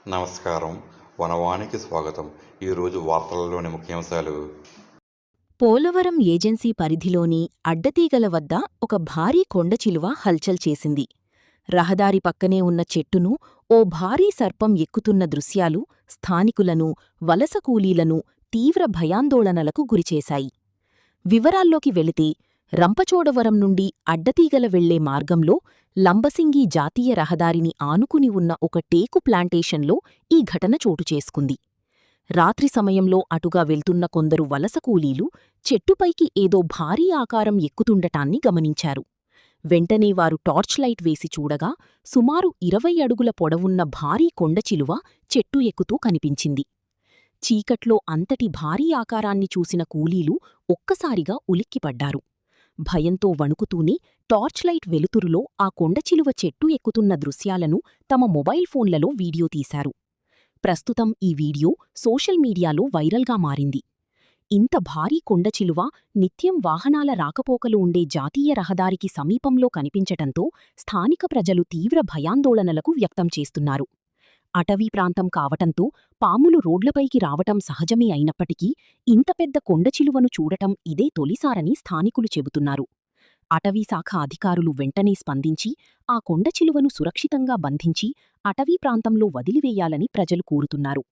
నమస్కారం. వనవానికి స్వాగతం. ఈరోజు వార్తలలోని ముఖ్యాంశాలు. పోలవరం ఏజెన్సీ పరిధిలోని అడ్డతీగల వద్ద ఒక భారీ కొండచిలువ హల్చల్ చేసింది. రహదారి పక్కనే ఉన్న చెట్టును ఓ భారీ సర్పం ఎక్కుతున్న దృశ్యాలు స్థానికులను, వలస కూలీలను తీవ్ర భయాందోళనలకు గురిచేశాయి. వివరాల్లోకి వెళితే రంపచోడవరం నుండి అడ్డతీగల వెళ్లే మార్గంలో లంబసింగి జాతీయ రహదారిని ఆనుకుని ఉన్న ఒక టేకు ప్లాంటేషన్లో ఈ ఘటన చోటుచేసుకుంది. రాత్రి సమయంలో అటుగా వెళ్తున్న కొందరు వలస కూలీలు చెట్టుపైకి ఏదో భారీ ఆకారం ఎక్కుతుండటాన్ని గమనించారు. వెంటనే వారు టార్చ్ లైట్ వేసి చూడగా సుమారు 20 అడుగుల పొడవున్న భారీ కొండచిలువ చెట్టు ఎక్కుతూ కనిపించింది. చీకట్లో అంతటి భారీ ఆకారాన్ని చూసిన కూలీలు ఒక్కసారిగా ఉలిక్కిపడ్డారు. భయంతో వణుకుతూనే టార్చ్ లైట్ వెలుతురులో ఆ కొండచిలువ చెట్టు ఎక్కుతున్న దృశ్యాలను తమ మొబైల్ ఫోన్లలో వీడియో తీశారు. ప్రస్తుతం ఈ వీడియో సోషల్ మీడియాలో వైరల్గా మారింది. ఇంత భారీ కొండచిలువ నిత్యం వాహనాల రాకపోకలు ఉండే జాతీయ రహదారికి సమీపంలో కనిపించటంతో స్థానిక ప్రజలు తీవ్ర భయాందోళనలకు వ్యక్తం చేస్తున్నారు. అటవీ ప్రాంతం కావటంతో పాములు రోడ్లపైకి రావటం సహజమే అయినప్పటికీ ఇంత పెద్ద కొండచిలువను చూడటం ఇదే తొలిసారని స్థానికులు చెబుతున్నారు. అటవీశాఖ అధికారులు వెంటనే స్పందించి ఆ కొండచిలువను సురక్షితంగా బంధించి అటవీ ప్రాంతంలో వదిలివేయాలని ప్రజలు కోరుతున్నారు.